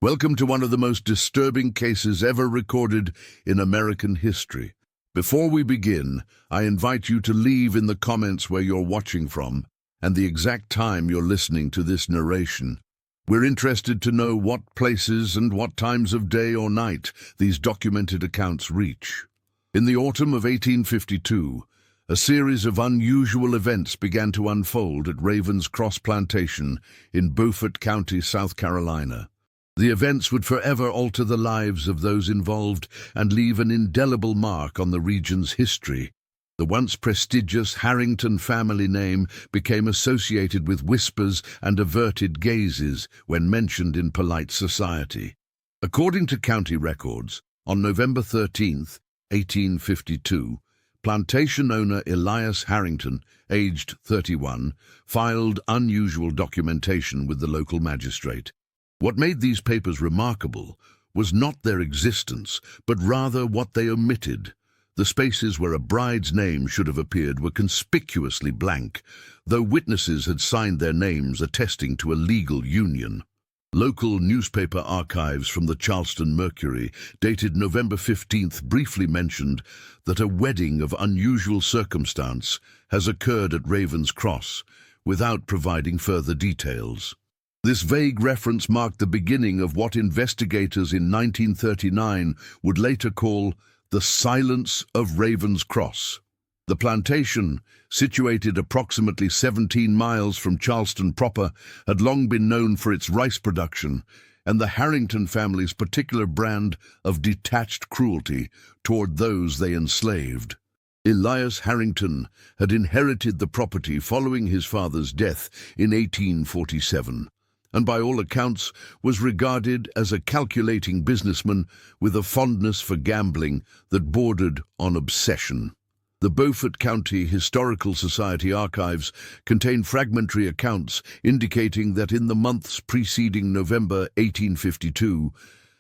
Welcome to one of the most disturbing cases ever recorded in American history. Before we begin, I invite you to leave in the comments where you're watching from and the exact time you're listening to this narration. We're interested to know what places and what times of day or night these documented accounts reach. In the autumn of 1852, a series of unusual events began to unfold at Ravens Cross Plantation in Beaufort County, South Carolina. The events would forever alter the lives of those involved and leave an indelible mark on the region's history. The once prestigious Harrington family name became associated with whispers and averted gazes when mentioned in polite society. According to county records, on November 13, 1852, plantation owner Elias Harrington, aged 31, filed unusual documentation with the local magistrate. What made these papers remarkable was not their existence, but rather what they omitted. The spaces where a bride's name should have appeared were conspicuously blank, though witnesses had signed their names attesting to a legal union. Local newspaper archives from the Charleston Mercury, dated November 15th, briefly mentioned that a wedding of unusual circumstance has occurred at Ravens Cross, without providing further details. This vague reference marked the beginning of what investigators in 1939 would later call the silence of Ravens Cross. The plantation, situated approximately 17 miles from Charleston proper, had long been known for its rice production and the Harrington family's particular brand of detached cruelty toward those they enslaved. Elias Harrington had inherited the property following his father's death in 1847. And by all accounts was regarded as a calculating businessman with a fondness for gambling that bordered on obsession. The Beaufort County Historical Society archives contain fragmentary accounts indicating that in the months preceding November 1852,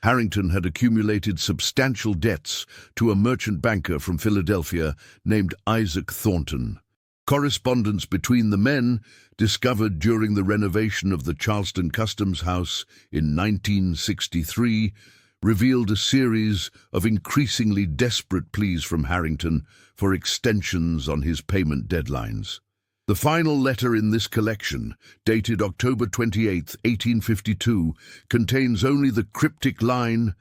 Harrington had accumulated substantial debts to a merchant banker from Philadelphia named Isaac Thornton. Correspondence between the men, discovered during the renovation of the Charleston Customs House in 1963, revealed a series of increasingly desperate pleas from Harrington for extensions on his payment deadlines. The final letter in this collection, dated October 28, 1852, contains only the cryptic line,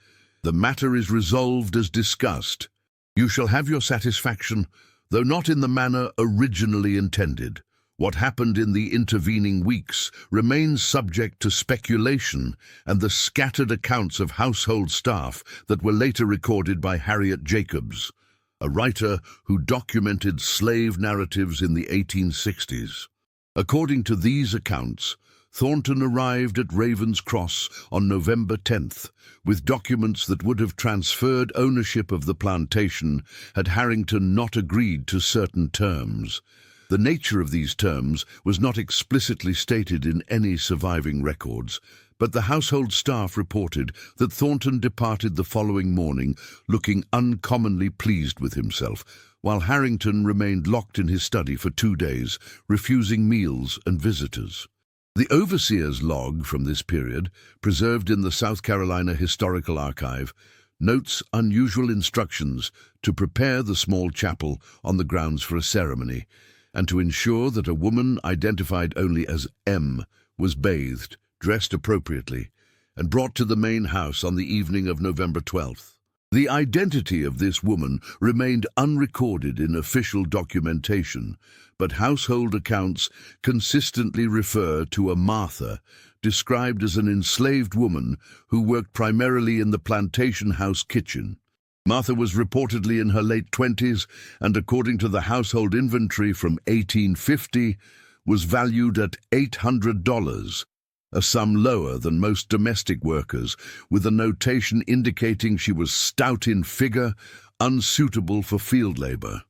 "The matter is resolved as discussed. You shall have your satisfaction, though not in the manner originally intended. What happened in the intervening weeks remains subject to speculation and the scattered accounts of household staff that were later recorded by Harriet Jacobs, a writer who documented slave narratives in the 1860s. According to these accounts, Thornton arrived at Ravens Cross on November 10th, with documents that would have transferred ownership of the plantation had Harrington not agreed to certain terms. The nature of these terms was not explicitly stated in any surviving records, but the household staff reported that Thornton departed the following morning looking uncommonly pleased with himself, while Harrington remained locked in his study for 2 days, refusing meals and visitors. The overseer's log from this period, preserved in the South Carolina Historical Archive, notes unusual instructions to prepare the small chapel on the grounds for a ceremony, and to ensure that a woman identified only as M was bathed, dressed appropriately, and brought to the main house on the evening of November 12th. The identity of this woman remained unrecorded in official documentation, but household accounts consistently refer to a Martha, described as an enslaved woman who worked primarily in the plantation house kitchen. Martha was reportedly in her late 20s and, according to the household inventory from 1850, was valued at $800, a sum lower than most domestic workers, with a notation indicating she was stout in figure, unsuitable for field labor.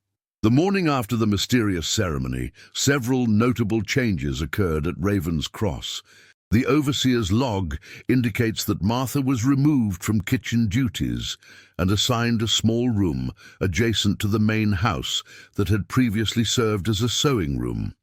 The morning after the mysterious ceremony, several notable changes occurred at Ravens Cross. The overseer's log indicates that Martha was removed from kitchen duties and assigned a small room adjacent to the main house that had previously served as a sewing room.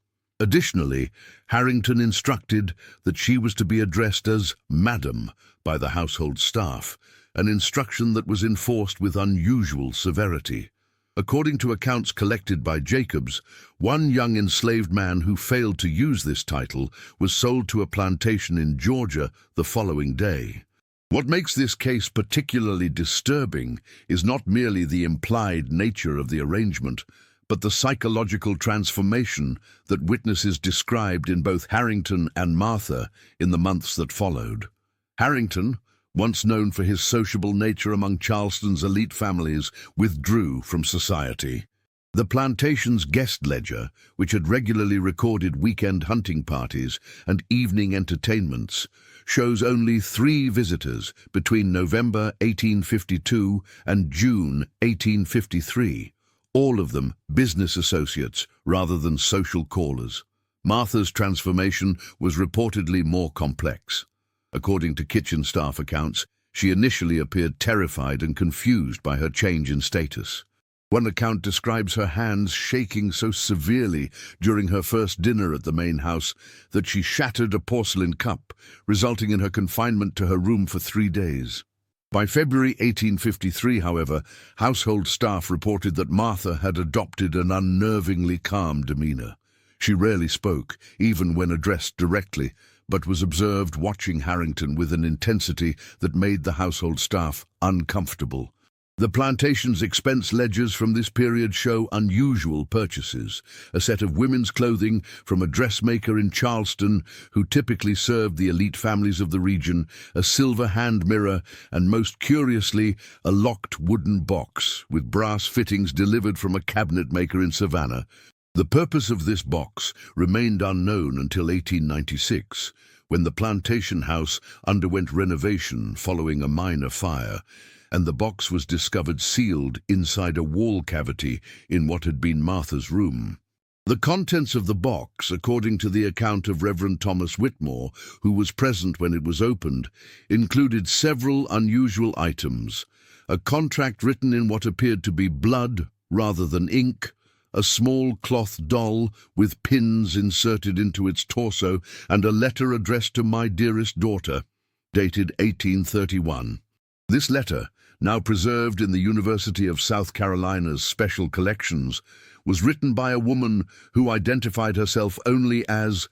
Additionally, Harrington instructed that she was to be addressed as Madam by the household staff, an instruction that was enforced with unusual severity. According to accounts collected by Jacobs, one young enslaved man who failed to use this title was sold to a plantation in Georgia the following day. What makes this case particularly disturbing is not merely the implied nature of the arrangement, but the psychological transformation that witnesses described in both Harrington and Martha in the months that followed. Harrington, once known for his sociable nature among Charleston's elite families, withdrew from society. The plantation's guest ledger, which had regularly recorded weekend hunting parties and evening entertainments, shows only 3 visitors between November 1852 and June 1853, all of them business associates rather than social callers. Martha's transformation was reportedly more complex. According to kitchen staff accounts, she initially appeared terrified and confused by her change in status. One account describes her hands shaking so severely during her first dinner at the main house that she shattered a porcelain cup, resulting in her confinement to her room for 3 days. By February 1853, however, household staff reported that Martha had adopted an unnervingly calm demeanor. She rarely spoke, even when addressed directly, but was observed watching Harrington with an intensity that made the household staff uncomfortable. The plantation's expense ledgers from this period show unusual purchases: a set of women's clothing from a dressmaker in Charleston who typically served the elite families of the region, a silver hand mirror, and most curiously, a locked wooden box with brass fittings delivered from a cabinet maker in Savannah. The purpose of this box remained unknown until 1896, when the plantation house underwent renovation following a minor fire, and the box was discovered sealed inside a wall cavity in what had been Martha's room. The contents of the box, according to the account of Reverend Thomas Whitmore, who was present when it was opened, included several unusual items: a contract written in what appeared to be blood rather than ink, a small cloth doll with pins inserted into its torso, and a letter addressed to "My dearest daughter," dated 1831. This letter, now preserved in the University of South Carolina's special collections, was written by a woman who identified herself only as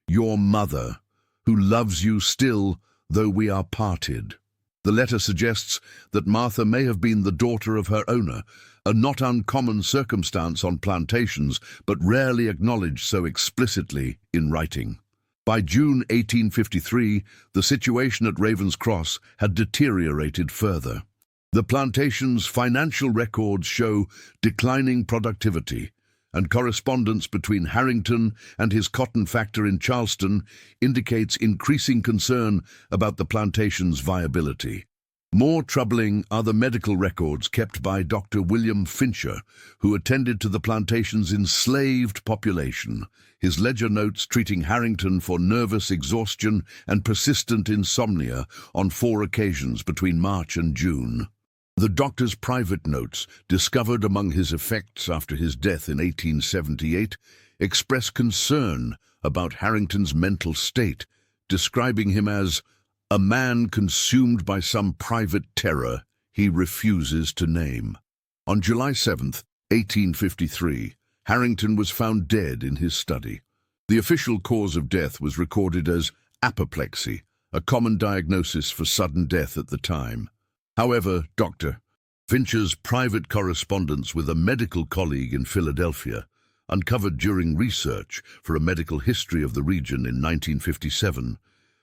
"your mother, who loves you still, though we are parted." The letter suggests that Martha may have been the daughter of her owner, a not uncommon circumstance on plantations, but rarely acknowledged so explicitly in writing. By June 1853, the situation at Raven's Cross had deteriorated further. The plantation's financial records show declining productivity, and correspondence between Harrington and his cotton factor in Charleston indicates increasing concern about the plantation's viability. More troubling are the medical records kept by Dr. William Fincher, who attended to the plantation's enslaved population. His ledger notes treating Harrington for nervous exhaustion and persistent insomnia on 4 occasions between March and June. The doctor's private notes, discovered among his effects after his death in 1878, express concern about Harrington's mental state, describing him as a man consumed by some private terror he refuses to name. On July 7, 1853, Harrington was found dead in his study. The official cause of death was recorded as apoplexy, a common diagnosis for sudden death at the time. However, Dr. Fincher's private correspondence with a medical colleague in Philadelphia, uncovered during research for a medical history of the region in 1957,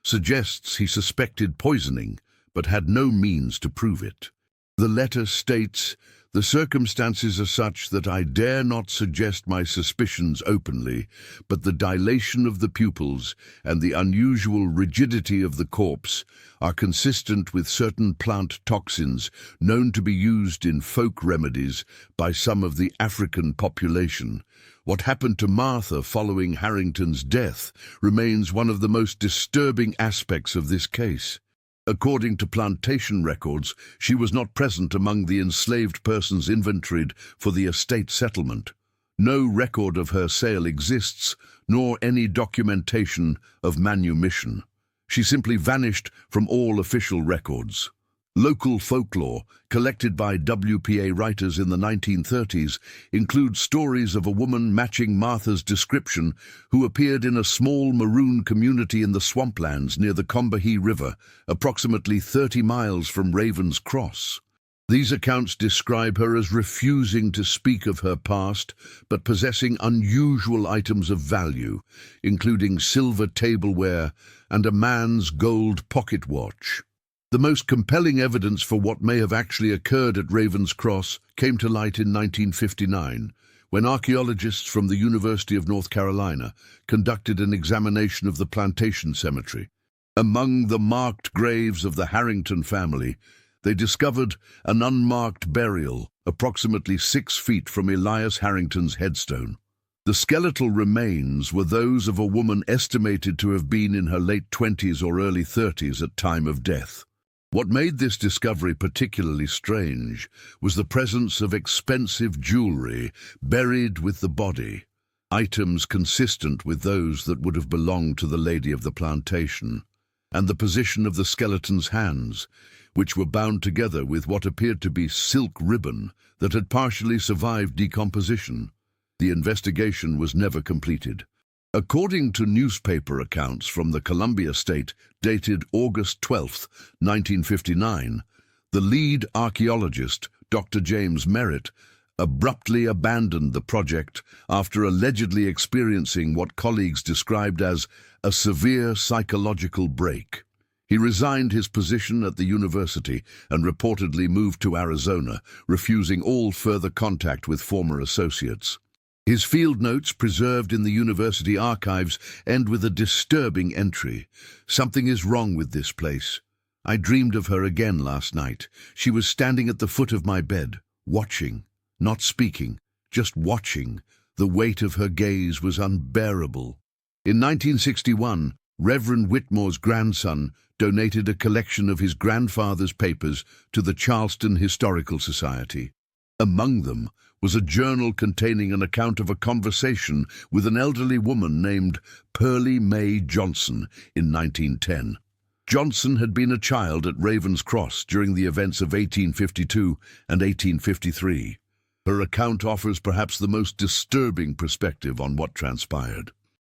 suggests he suspected poisoning but had no means to prove it. The letter states, "The circumstances are such that I dare not suggest my suspicions openly, but the dilation of the pupils and the unusual rigidity of the corpse are consistent with certain plant toxins known to be used in folk remedies by some of the African population. What happened to Martha following Harrington's death remains one of the most disturbing aspects of this case. According to plantation records, she was not present among the enslaved persons inventoried for the estate settlement, No record of her sale exists, nor any documentation of manumission. She simply vanished from all official records. Local folklore, collected by WPA writers in the 1930s, includes stories of a woman matching Martha's description who appeared in a small maroon community in the swamplands near the Combahee River, approximately 30 miles from Raven's Cross. These accounts describe her as refusing to speak of her past, but possessing unusual items of value, including silver tableware and a man's gold pocket watch. The most compelling evidence for what may have actually occurred at Raven's Cross came to light in 1959, when archaeologists from the University of North Carolina conducted an examination of the Plantation cemetery. Among the marked graves of the Harrington family, they discovered an unmarked burial approximately 6 feet from Elias Harrington's headstone. The skeletal remains were those of a woman estimated to have been in her late 20s or early 30s at time of death. What made this discovery particularly strange was the presence of expensive jewelry buried with the body, items consistent with those that would have belonged to the lady of the plantation, and the position of the skeleton's hands, which were bound together with what appeared to be silk ribbon that had partially survived decomposition. The investigation was never completed. According to newspaper accounts from the Columbia State dated August 12, 1959, the lead archaeologist, Dr. James Merritt, abruptly abandoned the project after allegedly experiencing what colleagues described as a severe psychological break. He resigned his position at the university and reportedly moved to Arizona, refusing all further contact with former associates. His field notes, preserved in the university archives, end with a disturbing entry. "Something is wrong with this place. I dreamed of her again last night. She was standing at the foot of my bed, watching, not speaking, just watching. The weight of her gaze was unbearable." In 1961, Reverend Whitmore's grandson donated a collection of his grandfather's papers to the Charleston Historical Society. Among them was a journal containing an account of a conversation with an elderly woman named Pearlie Mae Johnson in 1910. Johnson had been a child at Raven's Cross during the events of 1852 and 1853. Her account offers perhaps the most disturbing perspective on what transpired.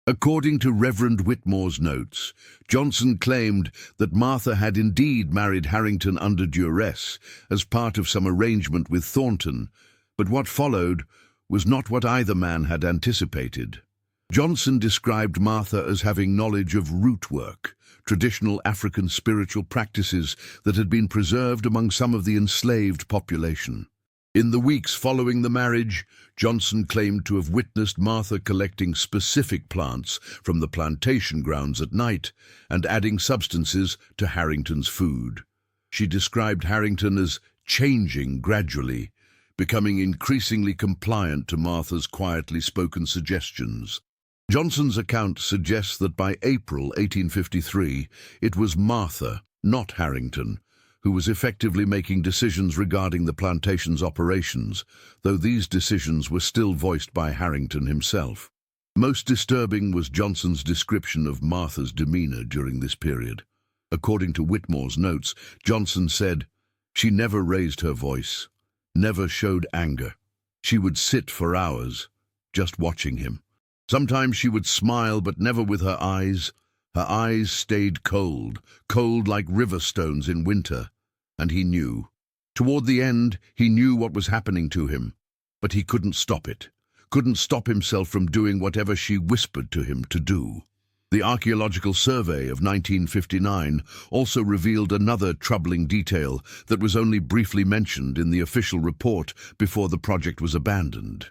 According to Reverend Whitmore's notes, Johnson claimed that Martha had indeed married Harrington under duress as part of some arrangement with Thornton, but what followed was not what either man had anticipated. Johnson described Martha as having knowledge of root work, traditional African spiritual practices that had been preserved among some of the enslaved population. In the weeks following the marriage, Johnson claimed to have witnessed Martha collecting specific plants from the plantation grounds at night and adding substances to Harrington's food. She described Harrington as changing gradually, becoming increasingly compliant to Martha's quietly spoken suggestions. Johnson's account suggests that by April 1853, it was Martha, not Harrington, who was effectively making decisions regarding the plantation's operations, though these decisions were still voiced by Harrington himself. Most disturbing was Johnson's description of Martha's demeanor during this period. According to Whitmore's notes, Johnson said, "She never raised her voice, never showed anger. She would sit for hours, just watching him. Sometimes she would smile, but never with her eyes. Her eyes stayed cold, cold like river stones in winter. And he knew. Toward the end, he knew what was happening to him, but he couldn't stop it, couldn't stop himself from doing whatever she whispered to him to do." The Archaeological Survey of 1959 also revealed another troubling detail that was only briefly mentioned in the official report before the project was abandoned.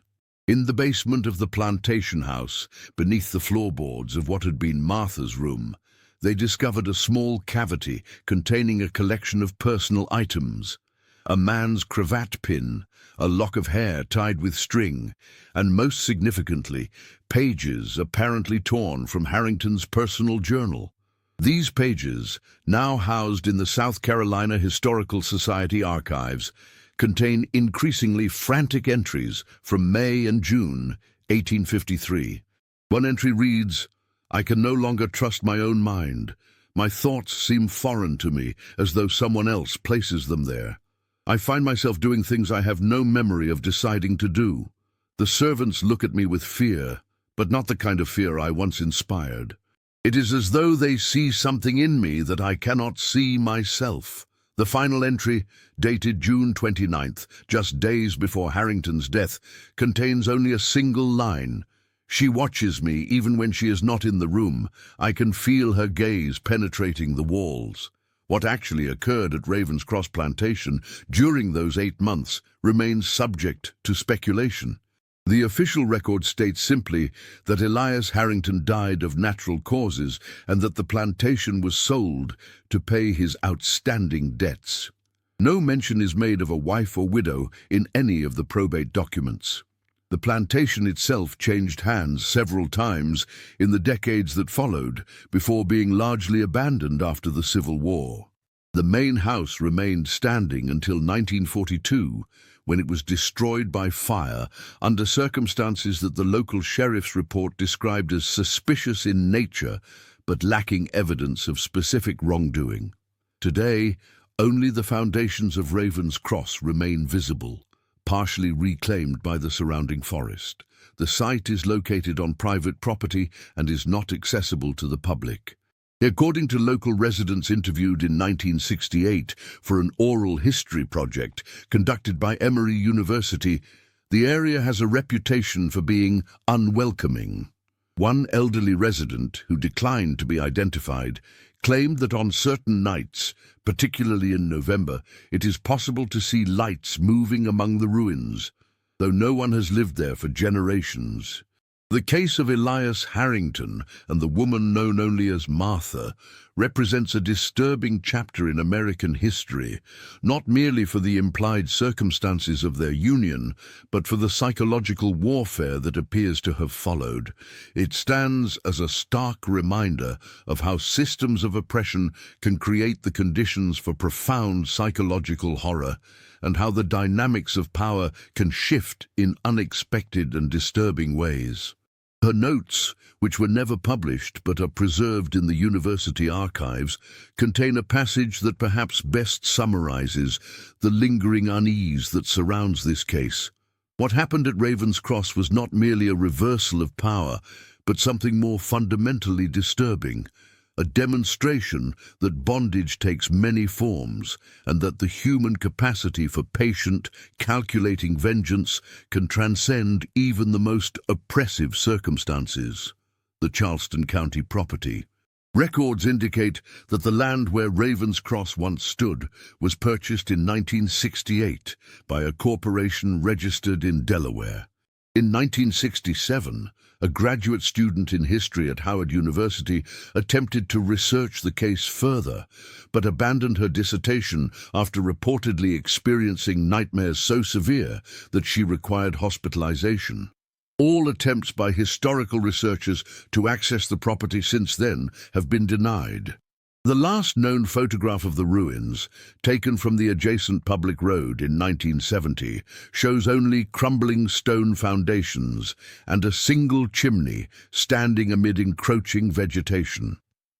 In the basement of the plantation house, beneath the floorboards of what had been Martha's room, they discovered a small cavity containing a collection of personal items: a man's cravat pin, a lock of hair tied with string, and most significantly, pages apparently torn from Harrington's personal journal. These pages, now housed in the South Carolina Historical Society archives, contain increasingly frantic entries from May and June 1853. One entry reads, "I can no longer trust my own mind. My thoughts seem foreign to me, as though someone else places them there. I find myself doing things I have no memory of deciding to do. The servants look at me with fear, but not the kind of fear I once inspired. It is as though they see something in me that I cannot see myself." The final entry, dated June 29th, just days before Harrington's death, contains only a single line. "She watches me even when she is not in the room. I can feel her gaze penetrating the walls." What actually occurred at Ravenscross Plantation during those 8 months remains subject to speculation. The official record states simply that Elias Harrington died of natural causes and that the plantation was sold to pay his outstanding debts. No mention is made of a wife or widow in any of the probate documents. The plantation itself changed hands several times in the decades that followed, before being largely abandoned after the Civil War. The main house remained standing until 1942, when it was destroyed by fire under circumstances that the local sheriff's report described as suspicious in nature but lacking evidence of specific wrongdoing. Today, only the foundations of Ravenscross remain visible, partially reclaimed by the surrounding forest. The site is located on private property and is not accessible to the public. According to local residents interviewed in 1968 for an oral history project conducted by Emory University, the area has a reputation for being unwelcoming. One elderly resident, who declined to be identified, claimed that on certain nights, particularly in November, it is possible to see lights moving among the ruins, though no one has lived there for generations. The case of Elias Harrington and the woman known only as Martha represents a disturbing chapter in American history, not merely for the implied circumstances of their union, but for the psychological warfare that appears to have followed. It stands as a stark reminder of how systems of oppression can create the conditions for profound psychological horror, and how the dynamics of power can shift in unexpected and disturbing ways. Her notes, which were never published but are preserved in the university archives, contain a passage that perhaps best summarizes the lingering unease that surrounds this case. What happened at Ravenscross was not merely a reversal of power, but something more fundamentally disturbing. A demonstration that bondage takes many forms, and that the human capacity for patient, calculating vengeance can transcend even the most oppressive circumstances. The Charleston County property. Records indicate that the land where Ravenscross once stood was purchased in 1968 by a corporation registered in Delaware. In 1967, a graduate student in history at Howard University attempted to research the case further, but abandoned her dissertation after reportedly experiencing nightmares so severe that she required hospitalization. All attempts by historical researchers to access the property since then have been denied. The last known photograph of the ruins, taken from the adjacent public road in 1970, shows only crumbling stone foundations and a single chimney standing amid encroaching vegetation.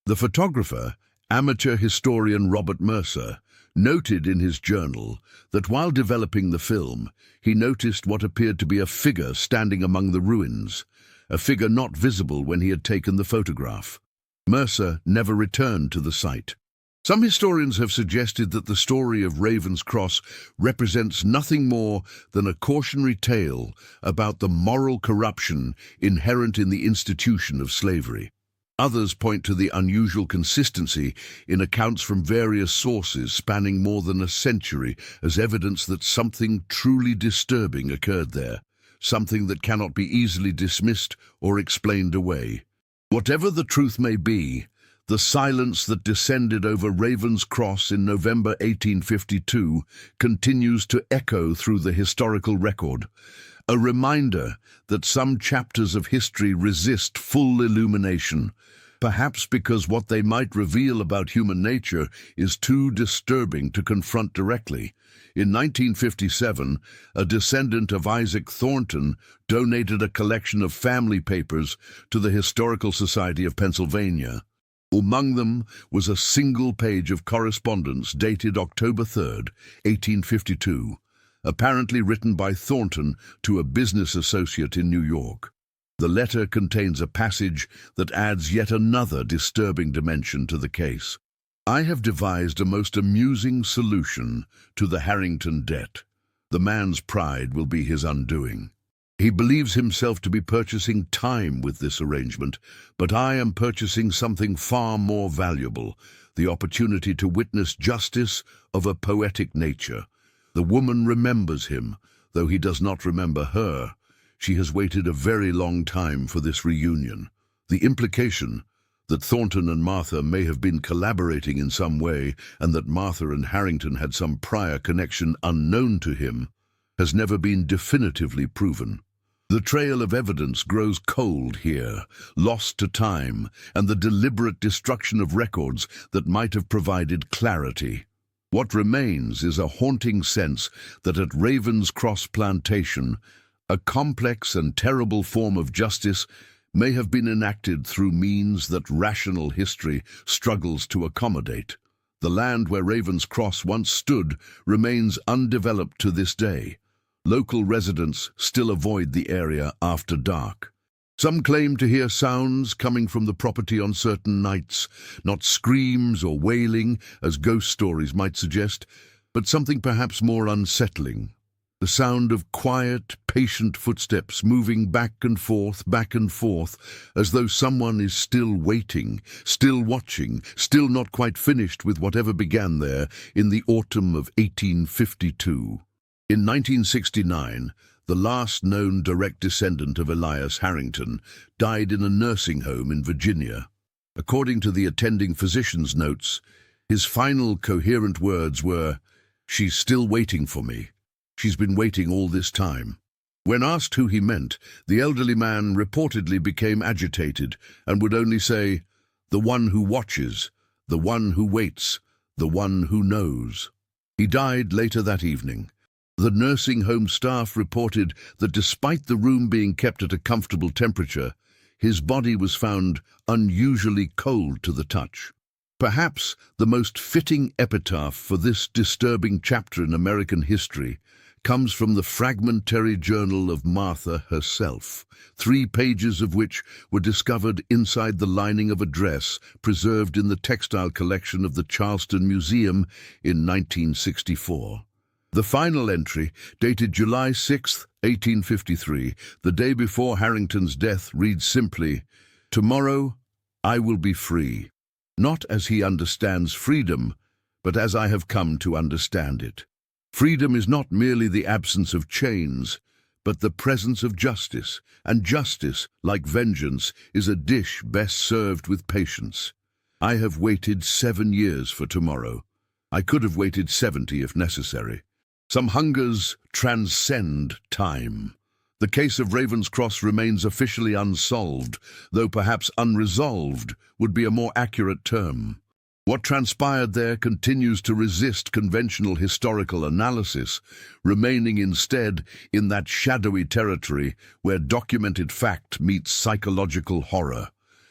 The photographer, amateur historian Robert Mercer, noted in his journal that while developing the film, he noticed what appeared to be a figure standing among the ruins, a figure not visible when he had taken the photograph. Mercer never returned to the site. Some historians have suggested that the story of Ravenscross represents nothing more than a cautionary tale about the moral corruption inherent in the institution of slavery. Others point to the unusual consistency in accounts from various sources spanning more than a century as evidence that something truly disturbing occurred there, something that cannot be easily dismissed or explained away. Whatever the truth may be, the silence that descended over Ravenscross in November 1852 continues to echo through the historical record, a reminder that some chapters of history resist full illumination, perhaps because what they might reveal about human nature is too disturbing to confront directly. In 1957, a descendant of Isaac Thornton donated a collection of family papers to the Historical Society of Pennsylvania. Among them was a single page of correspondence dated October 3rd, 1852, apparently written by Thornton to a business associate in New York. The letter contains a passage that adds yet another disturbing dimension to the case. I have devised a most amusing solution to the Harrington debt. The man's pride will be his undoing. He believes himself to be purchasing time with this arrangement, but I am purchasing something far more valuable, the opportunity to witness justice of a poetic nature. The woman remembers him, though he does not remember her. She has waited a very long time for this reunion. The implication that Thornton and Martha may have been collaborating in some way, and that Martha and Harrington had some prior connection unknown to him, has never been definitively proven. The trail of evidence grows cold here, lost to time, and the deliberate destruction of records that might have provided clarity. What remains is a haunting sense that at Ravens Cross Plantation, a complex and terrible form of justice may have been enacted through means that rational history struggles to accommodate. The land where Ravens Cross once stood remains undeveloped to this day. Local residents still avoid the area after dark. Some claim to hear sounds coming from the property on certain nights, not screams or wailing, as ghost stories might suggest, but something perhaps more unsettling. The sound of quiet, patient footsteps moving back and forth, as though someone is still waiting, still watching, still not quite finished with whatever began there in the autumn of 1852. In 1969, the last known direct descendant of Elias Harrington died in a nursing home in Virginia. According to the attending physician's notes, his final coherent words were, "She's still waiting for me. She's been waiting all this time." When asked who he meant, the elderly man reportedly became agitated and would only say, "The one who watches, the one who waits, the one who knows." He died later that evening. The nursing home staff reported that despite the room being kept at a comfortable temperature, his body was found unusually cold to the touch. Perhaps the most fitting epitaph for this disturbing chapter in American history comes from the fragmentary journal of Martha herself, 3 pages of which were discovered inside the lining of a dress preserved in the textile collection of the Charleston Museum in 1964. The final entry, dated July 6, 1853, the day before Harrington's death, reads simply, "Tomorrow I will be free, not as he understands freedom, but as I have come to understand it." Freedom is not merely the absence of chains, but the presence of justice, and justice, like vengeance, is a dish best served with patience. I have waited 7 years for tomorrow. I could have waited 70 if necessary. Some hungers transcend time. The case of Ravens Cross remains officially unsolved, though perhaps unresolved would be a more accurate term. What transpired there continues to resist conventional historical analysis, remaining instead in that shadowy territory where documented fact meets psychological horror.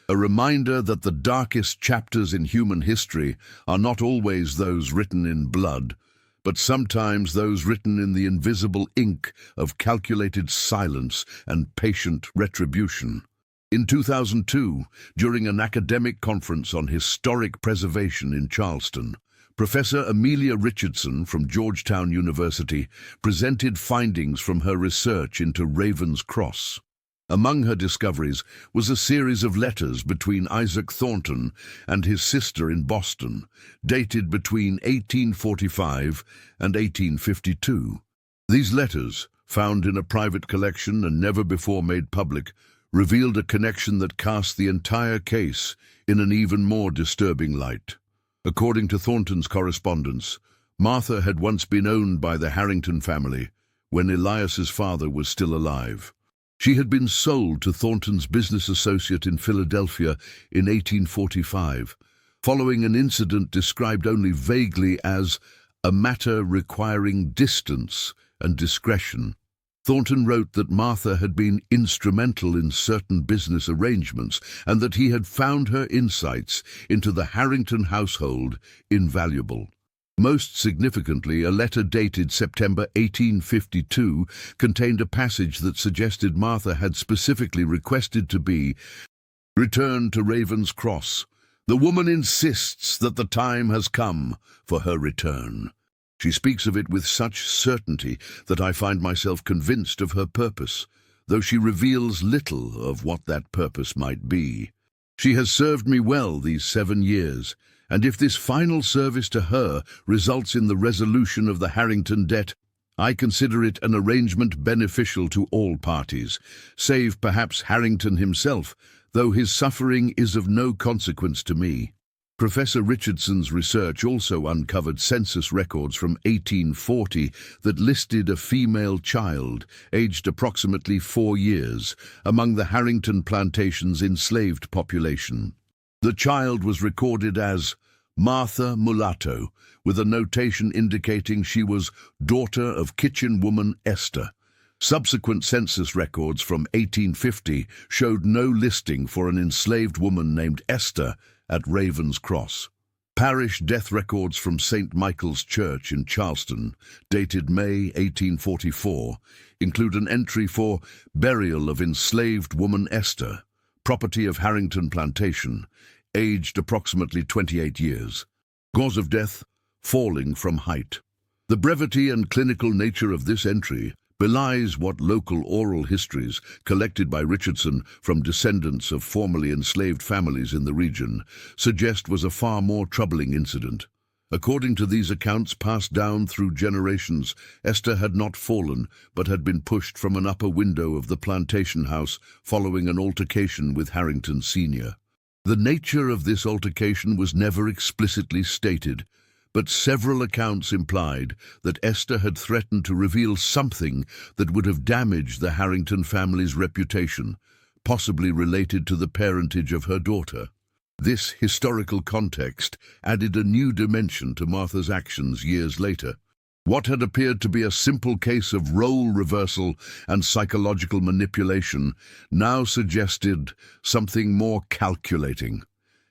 A reminder that the darkest chapters in human history are not always those written in blood, but sometimes those written in the invisible ink of calculated silence and patient retribution. In 2002, during an academic conference on historic preservation in Charleston, Professor Amelia Richardson from Georgetown University presented findings from her research into Ravens Cross. Among her discoveries was a series of letters between Isaac Thornton and his sister in Boston, dated between 1845 and 1852. These letters, found in a private collection and never before made public, revealed a connection that cast the entire case in an even more disturbing light. According to Thornton's correspondence, Martha had once been owned by the Harrington family when Elias's father was still alive. She had been sold to Thornton's business associate in Philadelphia in 1845, following an incident described only vaguely as a matter requiring distance and discretion. Thornton wrote that Martha had been instrumental in certain business arrangements and that he had found her insights into the Harrington household invaluable. Most significantly, a letter dated September 1852 contained a passage that suggested Martha had specifically requested to be returned to Raven's Cross. The woman insists that the time has come for her return. She speaks of it with such certainty that I find myself convinced of her purpose, though she reveals little of what that purpose might be. She has served me well these 7 years, and if this final service to her results in the resolution of the Harrington debt, I consider it an arrangement beneficial to all parties, save perhaps Harrington himself, though his suffering is of no consequence to me. Professor Richardson's research also uncovered census records from 1840 that listed a female child, aged approximately 4 years, among the Harrington Plantation's enslaved population. The child was recorded as Martha Mulatto, with a notation indicating she was daughter of kitchen woman Esther. Subsequent census records from 1850 showed no listing for an enslaved woman named Esther at Raven's Cross. Parish death records from St. Michael's Church in Charleston, dated May 1844, include an entry for burial of enslaved woman Esther, property of Harrington Plantation, aged approximately 28 years. Cause of death, falling from height. The brevity and clinical nature of this entry belies what local oral histories collected by Richardson from descendants of formerly enslaved families in the region suggest was a far more troubling incident. According to these accounts passed down through generations, Esther had not fallen, but had been pushed from an upper window of the plantation house following an altercation with Harrington Sr. The nature of this altercation was never explicitly stated, but several accounts implied that Esther had threatened to reveal something that would have damaged the Harrington family's reputation, possibly related to the parentage of her daughter. This historical context added a new dimension to Martha's actions years later. What had appeared to be a simple case of role reversal and psychological manipulation now suggested something more calculating.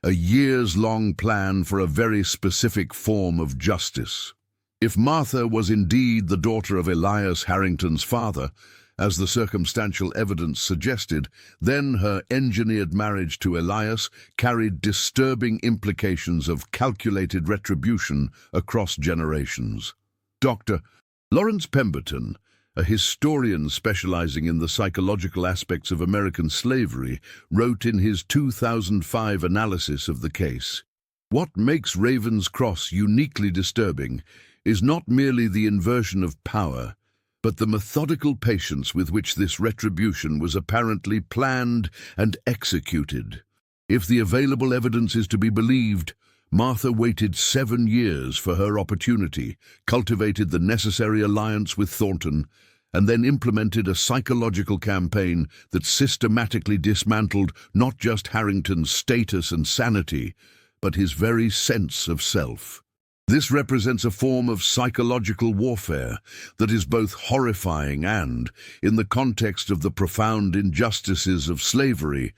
A years-long plan for a very specific form of justice. If Martha was indeed the daughter of Elias Harrington's father, as the circumstantial evidence suggested, then her engineered marriage to Elias carried disturbing implications of calculated retribution across generations. Dr. Lawrence Pemberton, a historian specializing in the psychological aspects of American slavery, wrote in his 2005 analysis of the case, "What makes Raven's Cross uniquely disturbing is not merely the inversion of power, but the methodical patience with which this retribution was apparently planned and executed. If the available evidence is to be believed, Martha waited 7 years for her opportunity, cultivated the necessary alliance with Thornton, and then implemented a psychological campaign that systematically dismantled not just Harrington's status and sanity, but his very sense of self. This represents a form of psychological warfare that is both horrifying and, in the context of the profound injustices of slavery,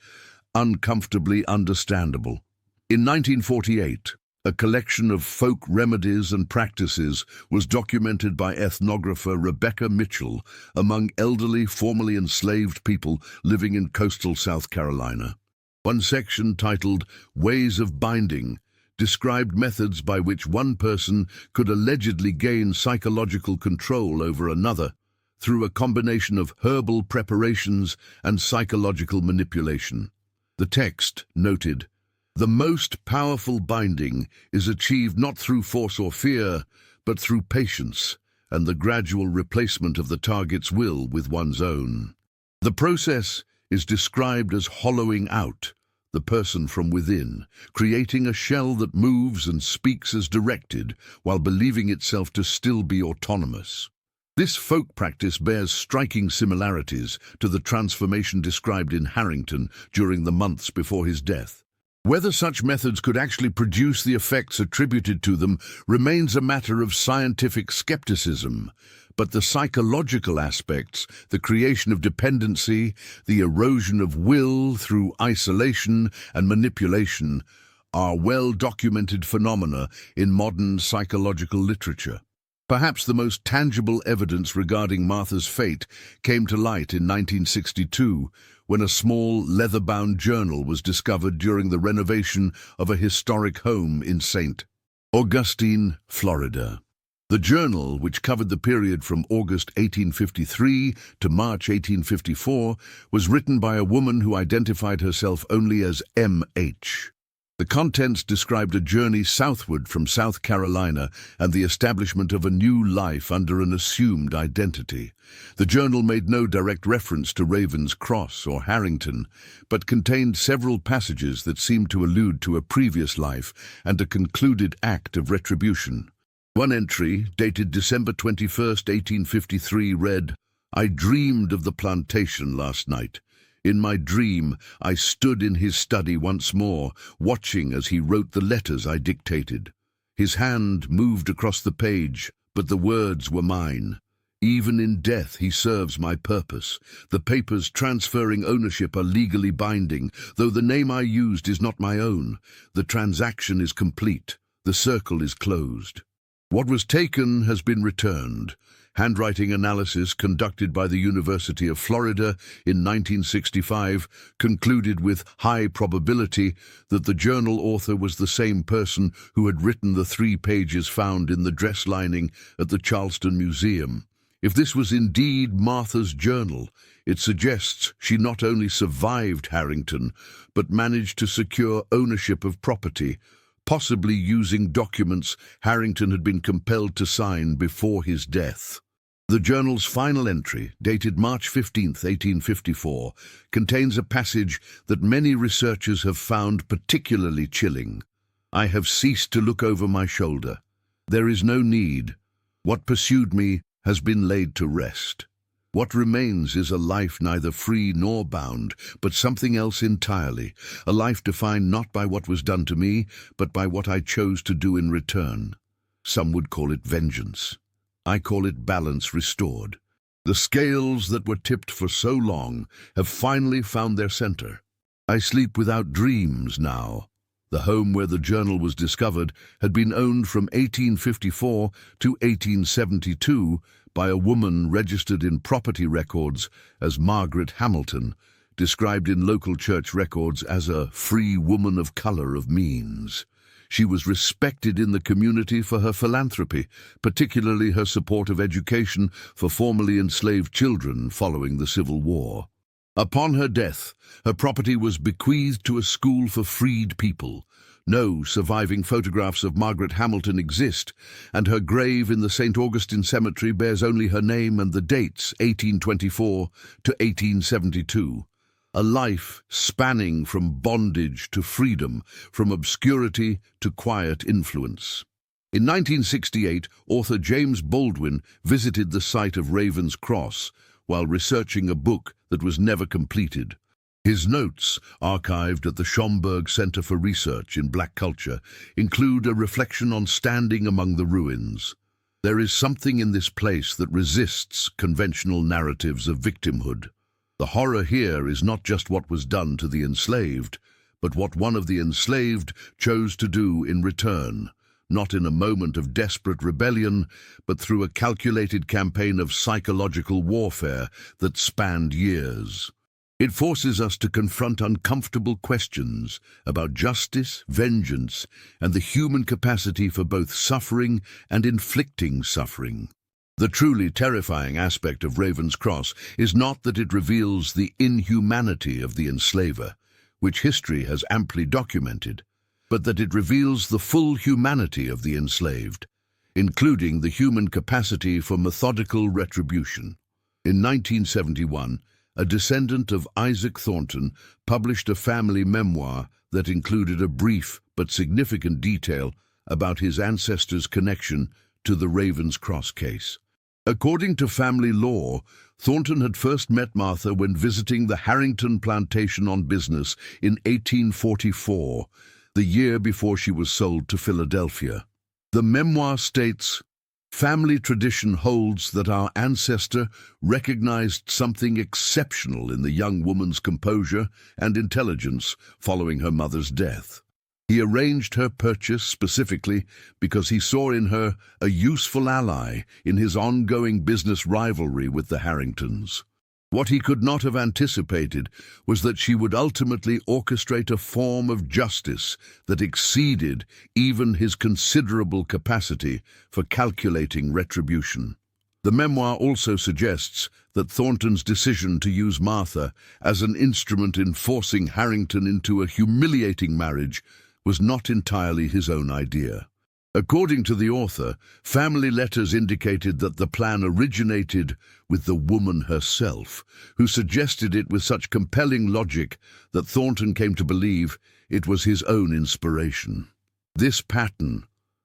uncomfortably understandable. In 1948, a collection of folk remedies and practices was documented by ethnographer Rebecca Mitchell among elderly, formerly enslaved people living in coastal South Carolina. One section, titled "Ways of Binding," described methods by which one person could allegedly gain psychological control over another through a combination of herbal preparations and psychological manipulation. The text noted, "The most powerful binding is achieved not through force or fear, but through patience and the gradual replacement of the target's will with one's own. The process is described as hollowing out the person from within, creating a shell that moves and speaks as directed while believing itself to still be autonomous. This folk practice bears striking similarities to the transformation described in Harrington during the months before his death. Whether such methods could actually produce the effects attributed to them remains a matter of scientific skepticism, but the psychological aspects, the creation of dependency, the erosion of will through isolation and manipulation, are well-documented phenomena in modern psychological literature. Perhaps the most tangible evidence regarding Martha's fate came to light in 1962, when a small leather-bound journal was discovered during the renovation of a historic home in St. Augustine, Florida. The journal, which covered the period from August 1853 to March 1854, was written by a woman who identified herself only as M.H. The contents described a journey southward from South Carolina and the establishment of a new life under an assumed identity. The journal made no direct reference to Raven's Cross or Harrington, but contained several passages that seemed to allude to a previous life and a concluded act of retribution. One entry, dated December 21, 1853, read, "I dreamed of the plantation last night. In my dream, I stood in his study once more, watching as he wrote the letters I dictated. His hand moved across the page, but the words were mine. Even in death he serves my purpose. The papers transferring ownership are legally binding, though the name I used is not my own. The transaction is complete. The circle is closed. What was taken has been returned." Handwriting analysis conducted by the University of Florida in 1965 concluded with high probability that the journal author was the same person who had written the 3 pages found in the dress lining at the Charleston Museum. If this was indeed Martha's journal, it suggests she not only survived Harrington, but managed to secure ownership of property, possibly using documents Harrington had been compelled to sign before his death. The journal's final entry, dated March 15, 1854, contains a passage that many researchers have found particularly chilling. "I have ceased to look over my shoulder. There is no need. What pursued me has been laid to rest. What remains is a life neither free nor bound, but something else entirely, a life defined not by what was done to me, but by what I chose to do in return. Some would call it vengeance. I call it balance restored. The scales that were tipped for so long have finally found their center. I sleep without dreams now." The home where the journal was discovered had been owned from 1854 to 1872 by a woman registered in property records as Margaret Hamilton, described in local church records as a free woman of color of means. She was respected in the community for her philanthropy, particularly her support of education for formerly enslaved children following the Civil War. Upon her death, her property was bequeathed to a school for freed people. No surviving photographs of Margaret Hamilton exist, and her grave in the St. Augustine Cemetery bears only her name and the dates 1824 to 1872. A life spanning from bondage to freedom, from obscurity to quiet influence. In 1968, author James Baldwin visited the site of Raven's Cross while researching a book that was never completed. His notes, archived at the Schomburg Center for Research in Black Culture, include a reflection on standing among the ruins. There is something in this place that resists conventional narratives of victimhood. The horror here is not just what was done to the enslaved, but what one of the enslaved chose to do in return, not in a moment of desperate rebellion, but through a calculated campaign of psychological warfare that spanned years. It forces us to confront uncomfortable questions about justice, vengeance, and the human capacity for both suffering and inflicting suffering. The truly terrifying aspect of Raven's Cross is not that it reveals the inhumanity of the enslaver, which history has amply documented, but that it reveals the full humanity of the enslaved, including the human capacity for methodical retribution. In 1971, a descendant of Isaac Thornton published a family memoir that included a brief but significant detail about his ancestors' connection to the Raven's Cross case. According to family law, Thornton had first met Martha when visiting the Harrington Plantation on business in 1844, the year before she was sold to Philadelphia. The memoir states, "Family tradition holds that our ancestor recognized something exceptional in the young woman's composure and intelligence following her mother's death. He arranged her purchase specifically because he saw in her a useful ally in his ongoing business rivalry with the Harringtons. What he could not have anticipated was that she would ultimately orchestrate a form of justice that exceeded even his considerable capacity for calculating retribution." The memoir also suggests that Thornton's decision to use Martha as an instrument in forcing Harrington into a humiliating marriage was not entirely his own idea. According to the author, family letters indicated that the plan originated with the woman herself, who suggested it with such compelling logic that Thornton came to believe it was his own inspiration. This pattern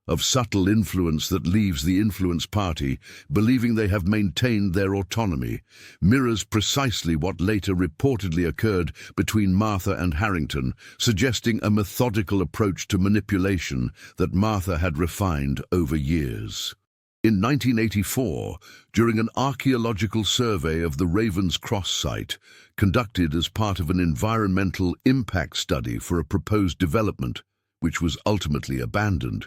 of subtle influence that leaves the influenced party believing they have maintained their autonomy mirrors precisely what later reportedly occurred between Martha and Harrington, suggesting a methodical approach to manipulation that Martha had refined over years. In 1984, during an archaeological survey of the Ravens Cross site, conducted as part of an environmental impact study for a proposed development, which was ultimately abandoned,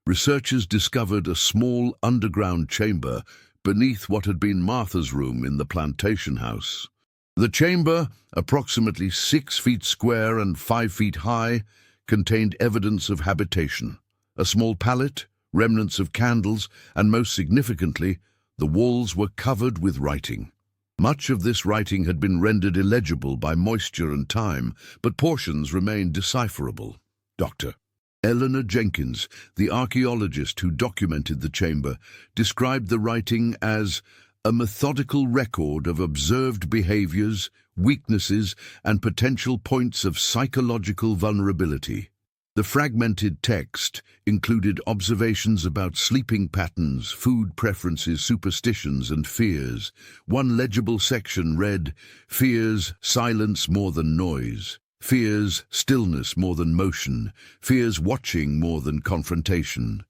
researchers discovered a small underground chamber beneath what had been Martha's room in the plantation house. The chamber, approximately 6 feet square and 5 feet high, contained evidence of habitation: a small pallet, remnants of candles, and most significantly, the walls were covered with writing. Much of this writing had been rendered illegible by moisture and time, but portions remained decipherable. Dr. Eleanor Jenkins, the archaeologist who documented the chamber, described the writing as a methodical record of observed behaviors, weaknesses, and potential points of psychological vulnerability. The fragmented text included observations about sleeping patterns, food preferences, superstitions, and fears. One legible section read, "Fears silence more than noise. Fears stillness more than motion. Fears watching more than confrontation.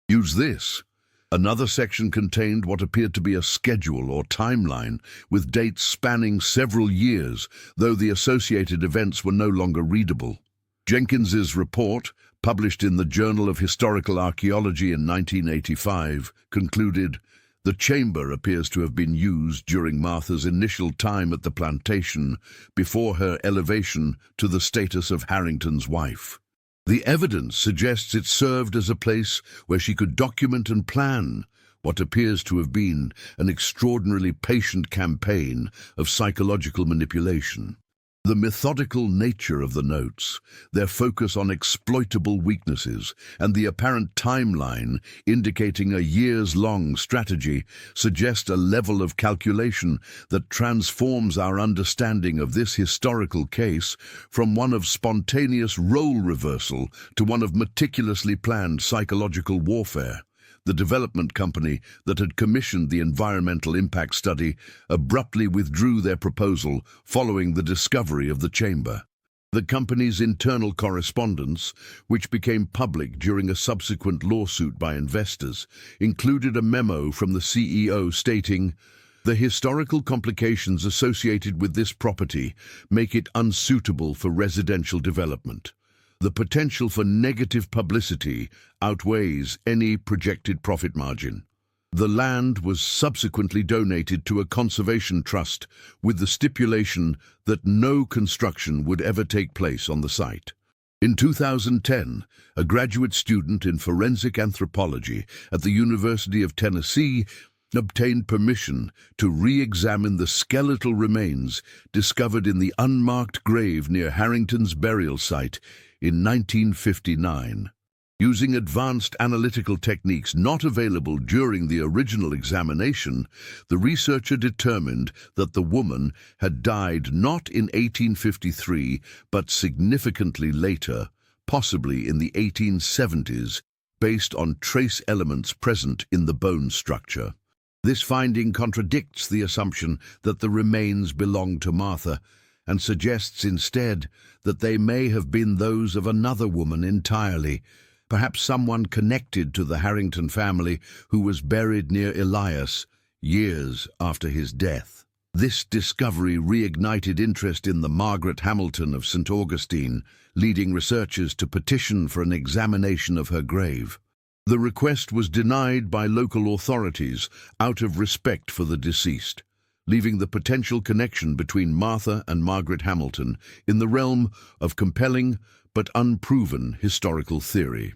Use this." Another section contained what appeared to be a schedule or timeline, with dates spanning several years, though the associated events were no longer readable. Jenkins's report, published in the Journal of Historical Archaeology in 1985, concluded, "The chamber appears to have been used during Martha's initial time at the plantation, before her elevation to the status of Harrington's wife. The evidence suggests it served as a place where she could document and plan what appears to have been an extraordinarily patient campaign of psychological manipulation." The methodical nature of the notes, their focus on exploitable weaknesses, and the apparent timeline indicating a years-long strategy suggest a level of calculation that transforms our understanding of this historical case from one of spontaneous role reversal to one of meticulously planned psychological warfare. The development company that had commissioned the environmental impact study abruptly withdrew their proposal following the discovery of the chamber. The company's internal correspondence, which became public during a subsequent lawsuit by investors, included a memo from the CEO stating, "The historical complications associated with this property make it unsuitable for residential development. The potential for negative publicity outweighs any projected profit margin." The land was subsequently donated to a conservation trust with the stipulation that no construction would ever take place on the site. In 2010, a graduate student in forensic anthropology at the University of Tennessee obtained permission to re-examine the skeletal remains discovered in the unmarked grave near Harrington's burial site in 1959. Using advanced analytical techniques not available during the original examination, the researcher determined that the woman had died not in 1853, but significantly later, possibly in the 1870s, based on trace elements present in the bone structure. This finding contradicts the assumption that the remains belong to Martha and suggests instead that they may have been those of another woman entirely, perhaps someone connected to the Harrington family who was buried near Elias years after his death. This discovery reignited interest in the Margaret Hamilton of St. Augustine, leading researchers to petition for an examination of her grave. The request was denied by local authorities out of respect for the deceased, leaving the potential connection between Martha and Margaret Hamilton in the realm of compelling but unproven historical theory.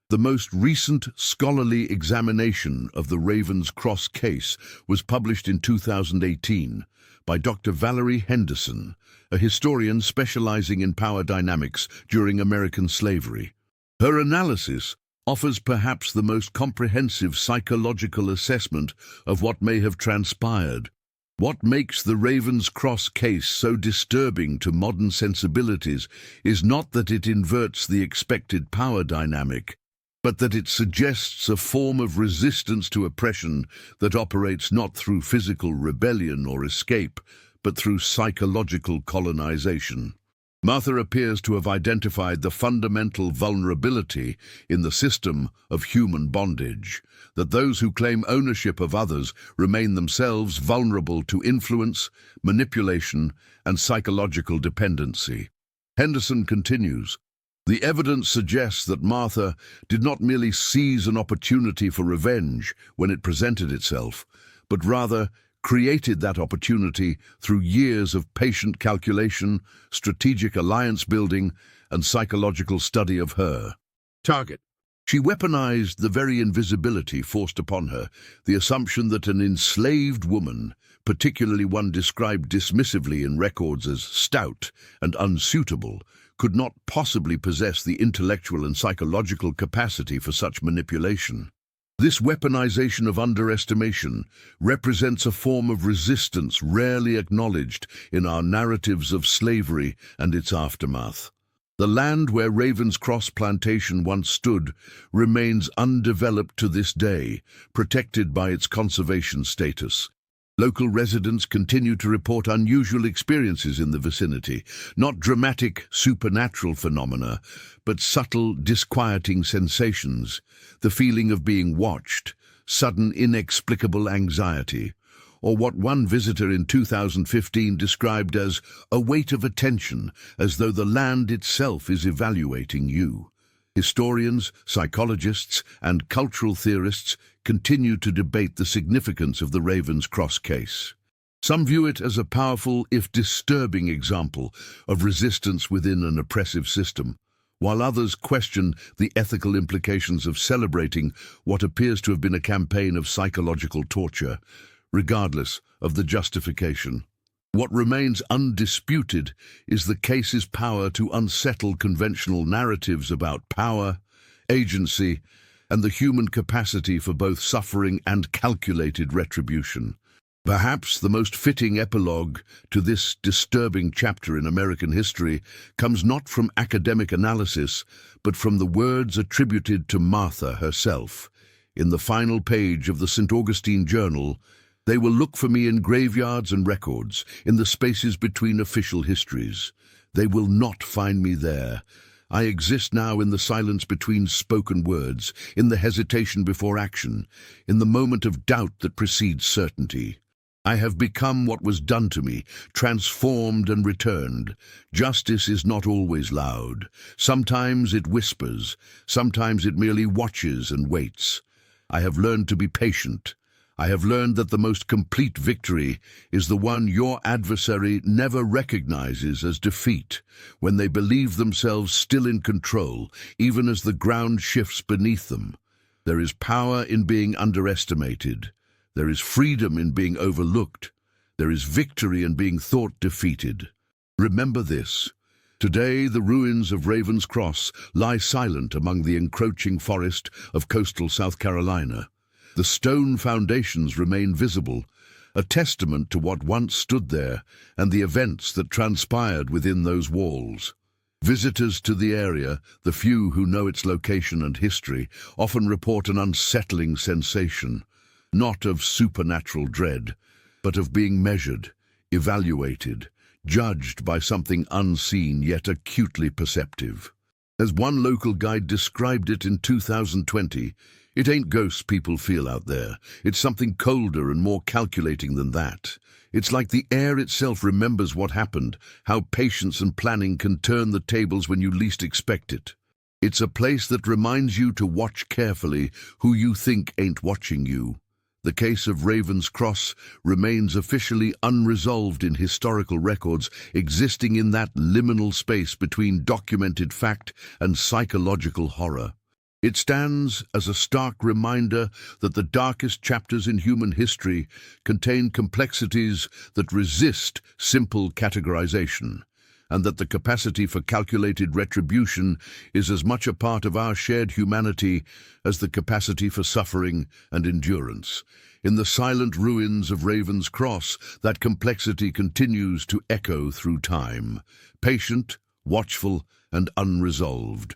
The most recent scholarly examination of the Ravens Cross case was published in 2018 by Dr. Valerie Henderson, a historian specializing in power dynamics during American slavery. Her analysis offers perhaps the most comprehensive psychological assessment of what may have transpired. What makes the Ravens Cross case so disturbing to modern sensibilities is not that it inverts the expected power dynamic, but that it suggests a form of resistance to oppression that operates not through physical rebellion or escape, but through psychological colonization. Martha appears to have identified the fundamental vulnerability in the system of human bondage, that those who claim ownership of others remain themselves vulnerable to influence, manipulation, and psychological dependency. Henderson continues, "The evidence suggests that Martha did not merely seize an opportunity for revenge when it presented itself, but rather created that opportunity through years of patient calculation, strategic alliance building, and psychological study of her target. She weaponized the very invisibility forced upon her, the assumption that an enslaved woman, particularly one described dismissively in records as stout and unsuitable, could not possibly possess the intellectual and psychological capacity for such manipulation. This weaponization of underestimation represents a form of resistance rarely acknowledged in our narratives of slavery and its aftermath. The land where Ravens Cross Plantation once stood remains undeveloped to this day, protected by its conservation status. Local residents continue to report unusual experiences in the vicinity, not dramatic supernatural phenomena, but subtle, disquieting sensations, the feeling of being watched, sudden inexplicable anxiety, or what one visitor in 2015 described as a weight of attention, as though the land itself is evaluating you. Historians, psychologists, and cultural theorists continue to debate the significance of the Ravens Cross case. Some view it as a powerful, if disturbing, example of resistance within an oppressive system, while others question the ethical implications of celebrating what appears to have been a campaign of psychological torture, regardless of the justification. What remains undisputed is the case's power to unsettle conventional narratives about power, agency, and the human capacity for both suffering and calculated retribution. Perhaps the most fitting epilogue to this disturbing chapter in American history comes not from academic analysis, but from the words attributed to Martha herself. In the final page of the St. Augustine Journal, "They will look for me in graveyards and records, in the spaces between official histories. They will not find me there. I exist now in the silence between spoken words, in the hesitation before action, in the moment of doubt that precedes certainty. I have become what was done to me, transformed and returned. Justice is not always loud. Sometimes it whispers, sometimes it merely watches and waits. I have learned to be patient. I have learned that the most complete victory is the one your adversary never recognizes as defeat, when they believe themselves still in control, even as the ground shifts beneath them. There is power in being underestimated. There is freedom in being overlooked. There is victory in being thought defeated. Remember this. Today, the ruins of Ravens Cross lie silent among the encroaching forest of coastal South Carolina. The stone foundations remain visible, a testament to what once stood there and the events that transpired within those walls. Visitors to the area, the few who know its location and history, often report an unsettling sensation, not of supernatural dread, but of being measured, evaluated, judged by something unseen yet acutely perceptive. As one local guide described it in 2020, it ain't ghosts people feel out there. It's something colder and more calculating than that. It's like the air itself remembers what happened, how patience and planning can turn the tables when you least expect it. It's a place that reminds you to watch carefully who you think ain't watching you. The case of Raven's Cross remains officially unresolved in historical records, existing in that liminal space between documented fact and psychological horror. It stands as a stark reminder that the darkest chapters in human history contain complexities that resist simple categorization, and that the capacity for calculated retribution is as much a part of our shared humanity as the capacity for suffering and endurance. In the silent ruins of Raven's Cross, that complexity continues to echo through time, patient, watchful, and unresolved.